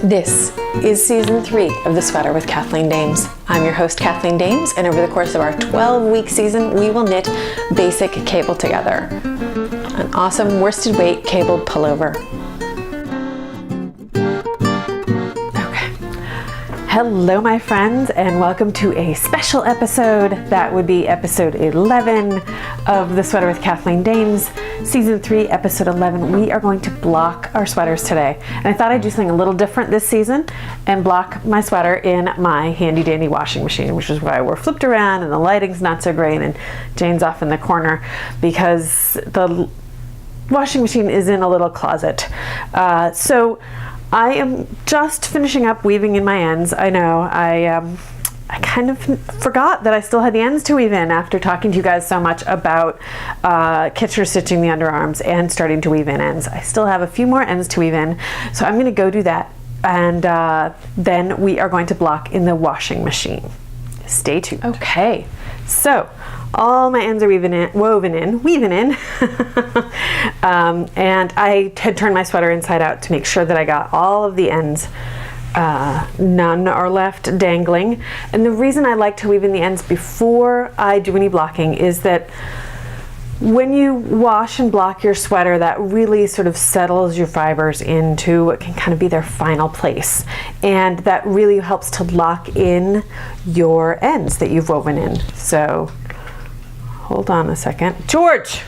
This is season 3 of The Sweater with Kathleen Dames. I'm your host, Kathleen Dames, and over the course of our 12-week season, we will knit basic cable together. An awesome worsted weight cabled pullover. Hello, my friends, and welcome to a special episode. That would be episode 11 of The Sweater with Kathleen Dames, season 3, episode 11. We are going to block our sweaters today. And I thought I'd do something a little different this season and block my sweater in my handy dandy washing machine, which is why we're flipped around and the lighting's not so great and Jane's off in the corner because the washing machine is in a little closet. So I am just finishing up weaving in my ends. I know, I kind of forgot that I still had the ends to weave in after talking to you guys so much about Kitchener stitching the underarms and starting to weave in ends. I still have a few more ends to weave in, so I'm going to go do that, and then we are going to block in the washing machine. Stay tuned. Okay, so all my ends are woven in. And I had turned my sweater inside out to make sure that I got all of the ends. None are left dangling. And the reason I like to weave in the ends before I do any blocking is that when you wash and block your sweater, that really sort of settles your fibers into what can kind of be their final place. And that really helps to lock in your ends that you've woven in. So hold on a second. George!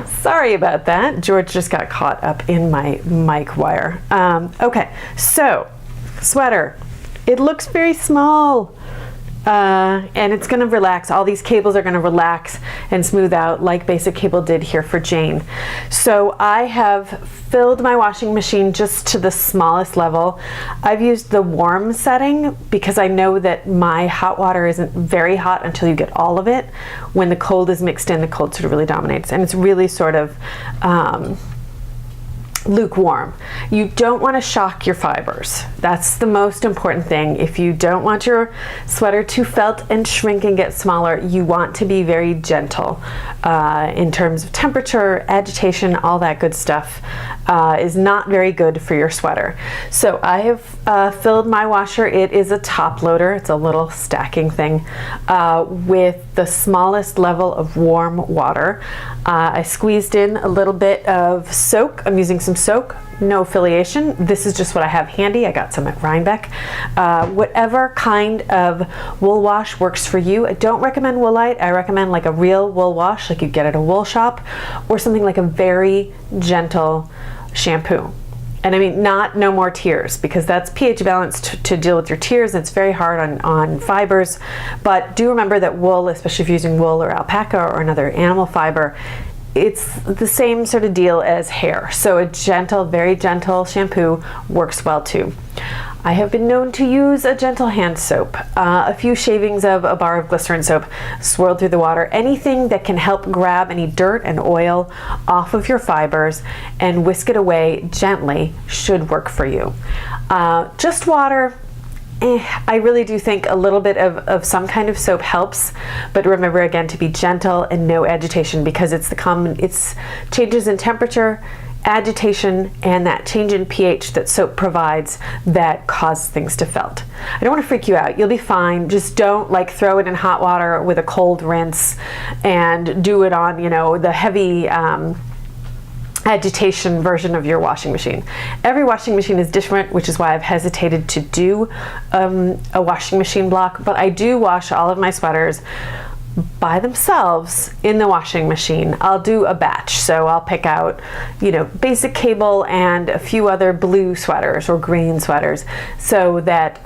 Sorry about that. George just got caught up in my mic wire. Okay, so sweater. It looks very small. And it's going to relax. All these cables are going to relax and smooth out like Basic Cable did here for Jane. So I have filled my washing machine just to the smallest level. I've used the warm setting because I know that my hot water isn't very hot until you get all of it. When the cold is mixed in, the cold sort of really dominates, and it's really sort of lukewarm. You don't want to shock your fibers. That's the most important thing. If you don't want your sweater to felt and shrink and get smaller, you want to be very gentle in terms of temperature, agitation, all that good stuff is not very good for your sweater. So I have filled my washer. It is a top loader. It's a little stacking thing with the smallest level of warm water. I squeezed in a little bit of soak. I'm using some soak, no affiliation. This is just what I have handy. I got some at Rhinebeck. Whatever kind of wool wash works for you. I don't recommend Woolite. I recommend like a real wool wash like you get at a wool shop, or something like a very gentle shampoo. And I mean, no more tears, because that's pH balanced to deal with your tears. It's very hard on fibers. But do remember that wool, especially if you're using wool or alpaca or another animal fiber, it's the same sort of deal as hair. So a gentle, very gentle shampoo works well too. I have been known to use a gentle hand soap, a few shavings of a bar of glycerin soap swirled through the water. Anything that can help grab any dirt and oil off of your fibers and whisk it away gently should work for you. Just water. I really do think a little bit of some kind of soap helps, but remember again to be gentle and no agitation, because it's changes in temperature, agitation, and that change in pH that soap provides that causes things to felt. I don't want to freak you out. You'll be fine. Just don't like throw it in hot water with a cold rinse and do it on, the heavy agitation version of your washing machine. Every washing machine is different, which is why I've hesitated to do a washing machine block, but I do wash all of my sweaters by themselves in the washing machine. I'll do a batch, so I'll pick out Basic Cable and a few other blue sweaters or green sweaters, so that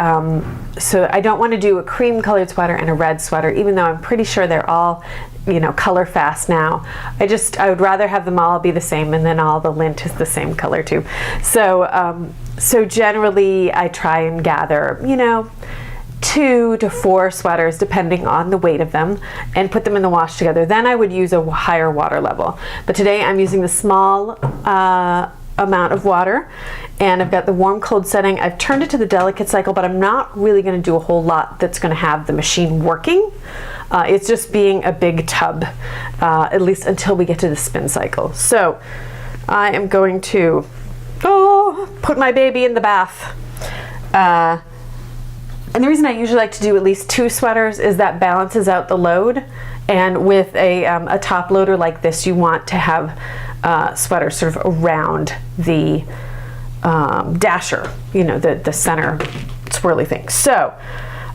so I don't want to do a cream colored sweater and a red sweater, even though I'm pretty sure they're all color fast now. I would rather have them all be the same, and then all the lint is the same color too. So so generally I try and gather 2 to 4 sweaters depending on the weight of them and put them in the wash together. Then I would use a higher water level, but today I'm using the small amount of water, and I've got the warm cold setting. I've turned it to the delicate cycle, but I'm not really going to do a whole lot that's going to have the machine working. It's just being a big tub, at least until we get to the spin cycle. So I am going to put my baby in the bath. And the reason I usually like to do at least 2 sweaters is that balances out the load. And with a top loader like this, you want to have sweaters sort of around the dasher, you know, the center swirly thing. So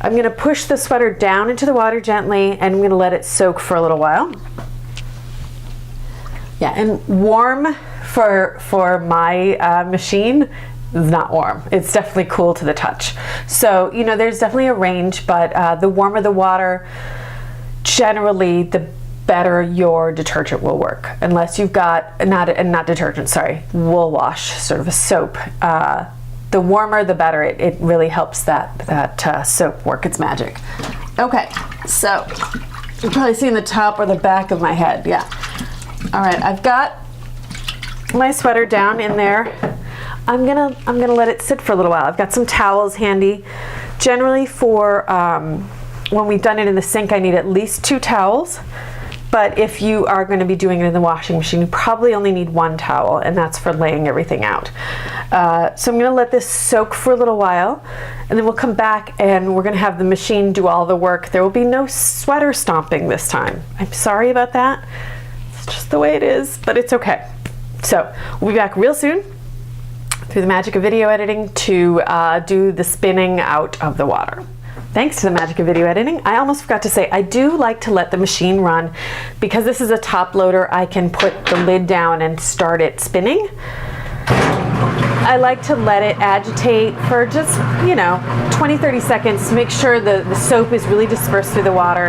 I'm going to push the sweater down into the water gently, and I'm going to let it soak for a little while. Yeah, and warm for my machine is not warm. It's definitely cool to the touch. So, you know, there's definitely a range, but the warmer the water, generally the better your detergent will work. Unless you've got, not detergent, sorry, wool wash, sort of a soap. The warmer the better. It really helps that soap work its magic. Okay, so you're probably seeing the top or the back of my head, yeah. All right, I've got my sweater down in there. I'm gonna let it sit for a little while. I've got some towels handy. Generally for when we've done it in the sink, I need at least 2 towels. But if you are going to be doing it in the washing machine, you probably only need 1 towel, and that's for laying everything out. So I'm going to let this soak for a little while, and then we'll come back and we're going to have the machine do all the work. There will be no sweater stomping this time. I'm sorry about that. It's just the way it is, but it's okay. So we'll be back real soon through the magic of video editing to do the spinning out of the water. Thanks to the magic of video editing, I almost forgot to say, I do like to let the machine run. Because this is a top loader, I can put the lid down and start it spinning. I like to let it agitate for just, you know, 20-30 seconds to make sure the soap is really dispersed through the water.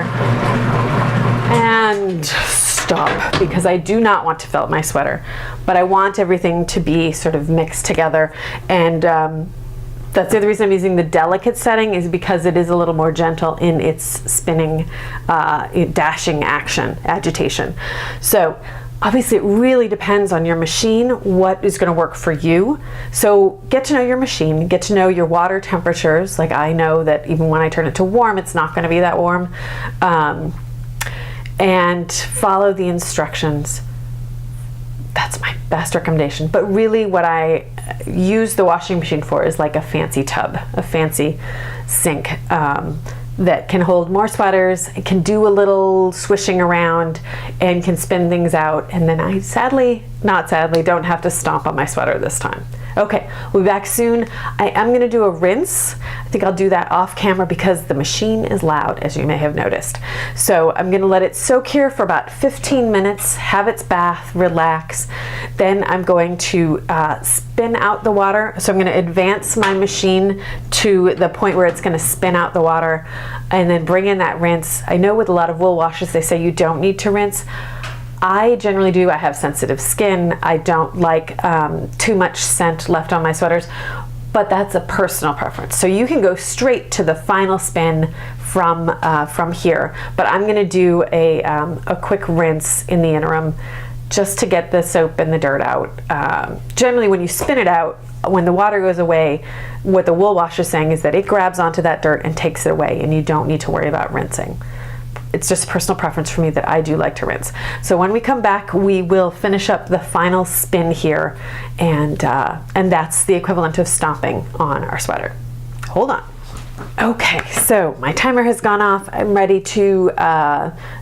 And stop, because I do not want to felt my sweater. But I want everything to be sort of mixed together. And that's the other reason I'm using the delicate setting, is because it is a little more gentle in its spinning, dashing agitation. So obviously it really depends on your machine, what is going to work for you. So get to know your machine, get to know your water temperatures. Like I know that even when I turn it to warm, it's not going to be that warm. And follow the instructions. That's my best recommendation. But really what I use the washing machine for is like a fancy tub, a fancy sink that can hold more sweaters. It can do a little swishing around and can spin things out. And then I not sadly, don't have to stomp on my sweater this time. Okay, we'll be back soon. I am going to do a rinse. I think I'll do that off camera because the machine is loud, as you may have noticed. So I'm going to let it soak here for about 15 minutes, have its bath, relax. Then I'm going to spin out the water. So I'm going to advance my machine to the point where it's going to spin out the water and then bring in that rinse. I know with a lot of wool washes, they say you don't need to rinse. I generally do. I have sensitive skin. I don't like too much scent left on my sweaters, but that's a personal preference. So you can go straight to the final spin from here, but I'm going to do a quick rinse in the interim just to get the soap and the dirt out. Generally when you spin it out, when the water goes away, what the wool wash is saying is that it grabs onto that dirt and takes it away, and you don't need to worry about rinsing. It's just a personal preference for me that I do like to rinse. So when we come back, we will finish up the final spin here, and that's the equivalent of stomping on our sweater. Hold on. Okay, so my timer has gone off. I'm ready to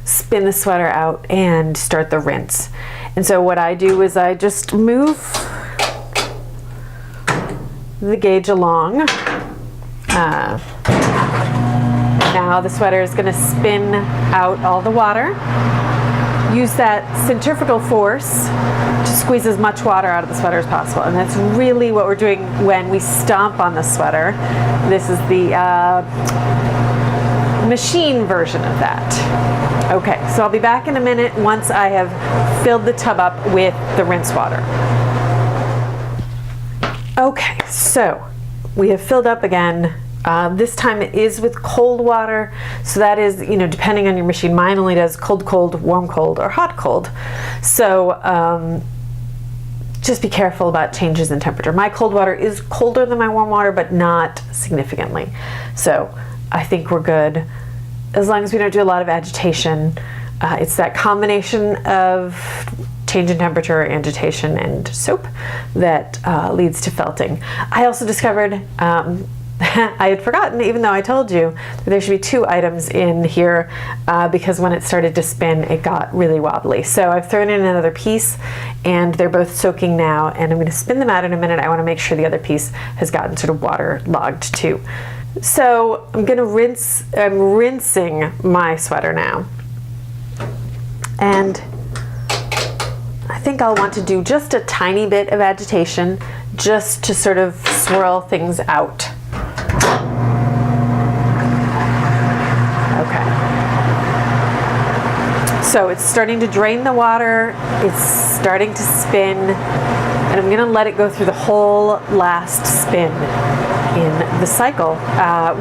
spin the sweater out and start the rinse. And so what I do is I just move the gauge along. Now the sweater is going to spin out all the water. Use that centrifugal force to squeeze as much water out of the sweater as possible. And that's really what we're doing when we stomp on the sweater. This is the machine version of that. Okay, so I'll be back in a minute once I have filled the tub up with the rinse water. Okay, so we have filled up again. This time it is with cold water, so that is, you know, depending on your machine. Mine only does cold, cold, warm, cold, or hot, cold. So just be careful about changes in temperature. My cold water is colder than my warm water, but not significantly. So I think we're good as long as we don't do a lot of agitation. It's that combination of change in temperature, agitation, and soap that leads to felting. I also discovered I had forgotten, even though I told you, that there should be 2 items in here because when it started to spin, it got really wobbly. So I've thrown in another piece, and they're both soaking now, and I'm going to spin them out in a minute. I want to make sure the other piece has gotten sort of waterlogged too. So I'm rinsing my sweater now. And I think I'll want to do just a tiny bit of agitation just to sort of swirl things out. Okay. So it's starting to drain the water, it's starting to spin, and I'm going to let it go through the whole last spin in the cycle,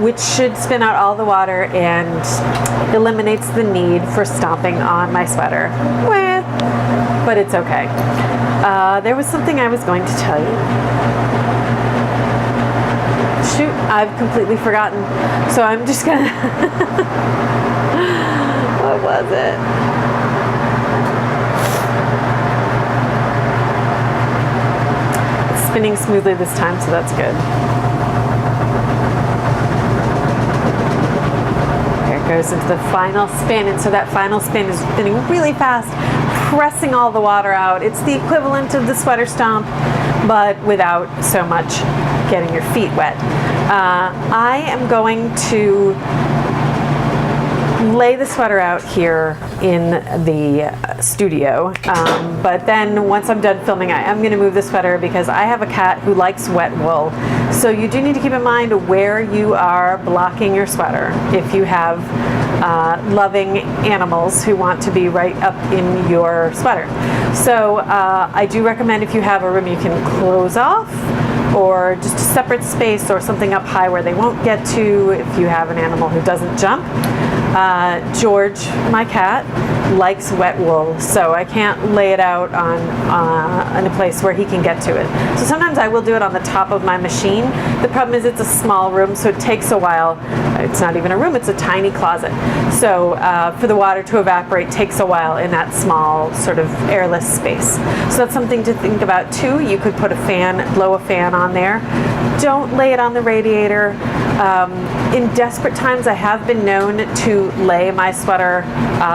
which should spin out all the water and eliminates the need for stomping on my sweater. But it's okay. There was something I was going to tell you. Shoot, I've completely forgotten. So I'm just gonna, what was it? It's spinning smoothly this time, so that's good. There it goes into the final spin, and so that final spin is spinning really fast, pressing all the water out. It's the equivalent of the sweater stomp, but without so much getting your feet wet. I am going to lay the sweater out here in the studio, but then once I'm done filming, I am going to move the sweater because I have a cat who likes wet wool. So you do need to keep in mind where you are blocking your sweater if you have loving animals who want to be right up in your sweater. So I do recommend, if you have a room you can close off, or just a separate space or something up high where they won't get to if you have an animal who doesn't jump. George, my cat, likes wet wool, so I can't lay it out on in a place where he can get to it. So sometimes I will do it on the top of my machine. The problem is it's a small room, so it takes a while. It's not even a room, it's a tiny closet. So for the water to evaporate takes a while in that small sort of airless space. So that's something to think about too. You could put a fan, blow a fan on there. Don't lay it on the radiator. In desperate times, I have been known to lay my sweater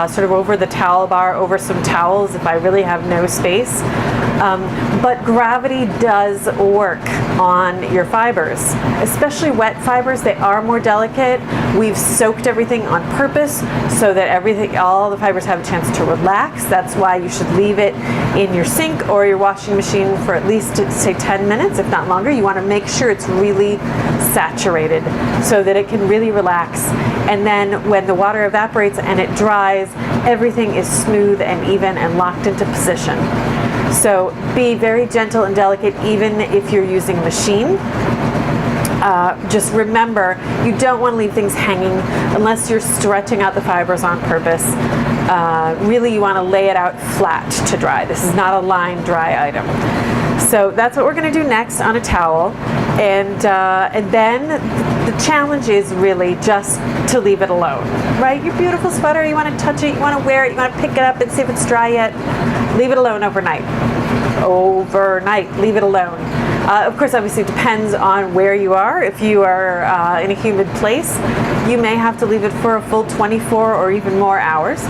sort of over the towel bar, over some towels if I really have no space. But gravity does work on your fibers, especially wet fibers. They are more delicate. We've soaked everything on purpose so that all the fibers have a chance to relax. That's why you should leave it in your sink or your washing machine for at least, say, 10 minutes, if not longer. You want to make sure it's really saturated so that it can really relax. And then when the water evaporates and it dries, everything is smooth and even and locked into position. So be very gentle and delicate even if you're using a machine. Just remember, you don't want to leave things hanging unless you're stretching out the fibers on purpose. Really, you want to lay it out flat to dry. This is not a line dry item. So that's what we're going to do next on a towel. And then the challenge is really just to leave it alone, right? Your beautiful sweater, you want to touch it, you want to wear it, you want to pick it up and see if it's dry yet. Leave it alone overnight. Leave it alone. Of course, obviously it depends on where you are. If you are in a humid place, you may have to leave it for a full 24 or even more hours.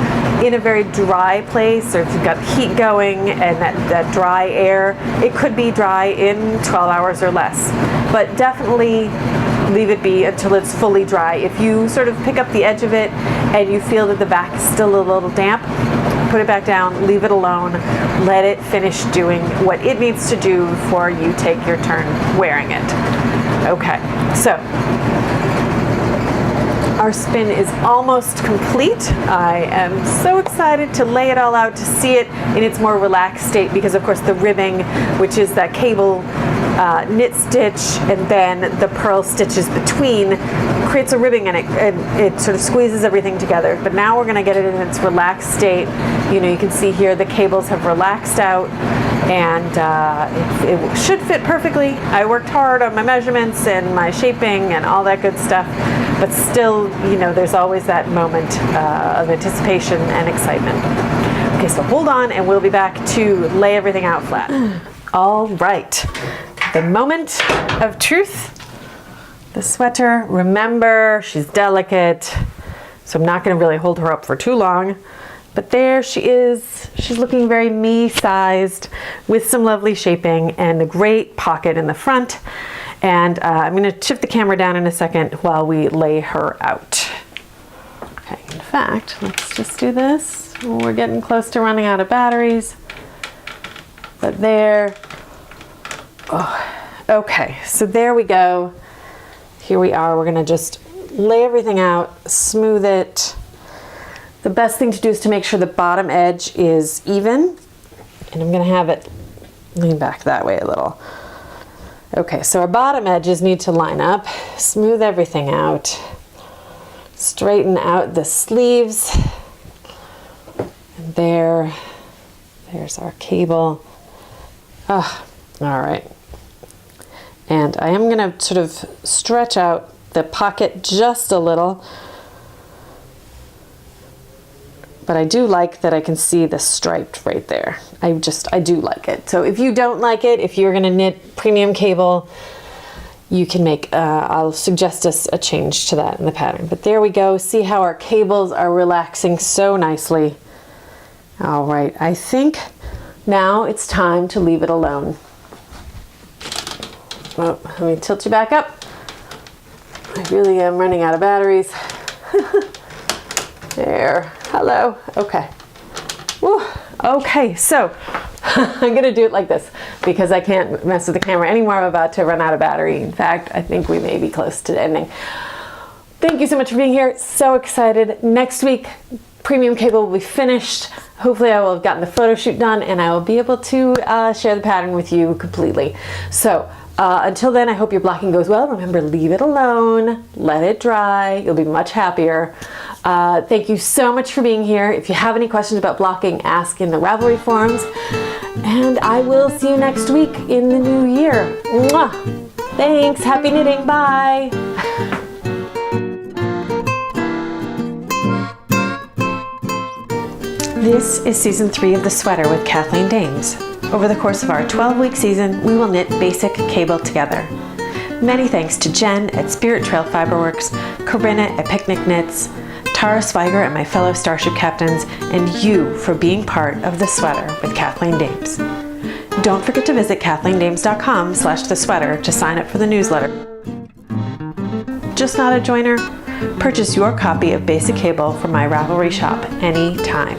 In a very dry place, or if you've got heat going and that dry air, it could be dry in 12 hours or less. But definitely leave it be until it's fully dry. If you sort of pick up the edge of it and you feel that the back is still a little damp, put it back down, leave it alone, let it finish doing what it needs to do before you take your turn wearing it. Okay, so our spin is almost complete. I am so excited to lay it all out, to see it in its more relaxed state, because of course the ribbing, which is that cable knit stitch and then the purl stitches between, creates a ribbing, and it sort of squeezes everything together. But now we're going to get it in its relaxed state. You know, you can see here the cables have relaxed out, and it should fit perfectly. I worked hard on my measurements and my shaping and all that good stuff, but still, you know, there's always that moment of anticipation and excitement. Okay, so hold on and we'll be back to lay everything out flat. All right, the moment of truth. The sweater, remember, she's delicate, so I'm not gonna really hold her up for too long. But there she is. She's looking very me-sized with some lovely shaping and a great pocket in the front. And I'm gonna shift the camera down in a second while we lay her out. Okay, in fact, let's just do this. We're getting close to running out of batteries. But there, oh, okay, so there we go. Here we are, we're gonna just lay everything out, smooth it. The best thing to do is to make sure the bottom edge is even. And I'm gonna have it lean back that way a little. Okay, so our bottom edges need to line up. Smooth everything out. Straighten out the sleeves. And there's our cable. Oh, all right. And I am gonna sort of stretch out the pocket just a little, but I do like that I can see the stripe right there. I do like it. So if you don't like it, if you're gonna knit premium cable, you can make, I'll suggest a change to that in the pattern. But there we go, see how our cables are relaxing so nicely. All right, I think now it's time to leave it alone. Oh, let me tilt you back up. I really am running out of batteries. There, hello, okay. Woo. Okay, so I'm gonna do it like this because I can't mess with the camera anymore. I'm about to run out of battery. In fact, I think we may be close to ending. Thank you so much for being here. So excited. Next week, premium cable will be finished. Hopefully I will have gotten the photo shoot done and I will be able to share the pattern with you completely. So until then, I hope your blocking goes well. Remember, leave it alone, let it dry. You'll be much happier. Thank you so much for being here. If you have any questions about blocking, ask in the Ravelry forums. And I will see you next week in the new year. Mwah! Thanks, happy knitting, bye. This is season 3 of The Sweater with Kathleen Dames. Over the course of our 12-week season, we will knit basic cable together. Many thanks to Jen at Spirit Trail Fiberworks, Corinna at Picnic Knits, Tara Swiger and my fellow Starship Captains, and you for being part of The Sweater with Kathleen Dames. Don't forget to visit KathleenDames.com/thesweater to sign up for the newsletter. Just not a joiner? Purchase your copy of Basic Cable from my Ravelry shop anytime.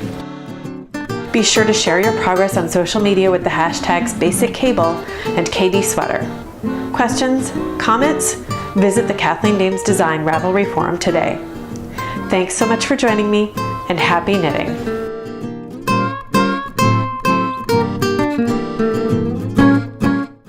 Be sure to share your progress on social media with the hashtags BasicCable and KDSweater. Questions? Comments? Visit the Kathleen Dames Design Ravelry forum today. Thanks so much for joining me, and happy knitting!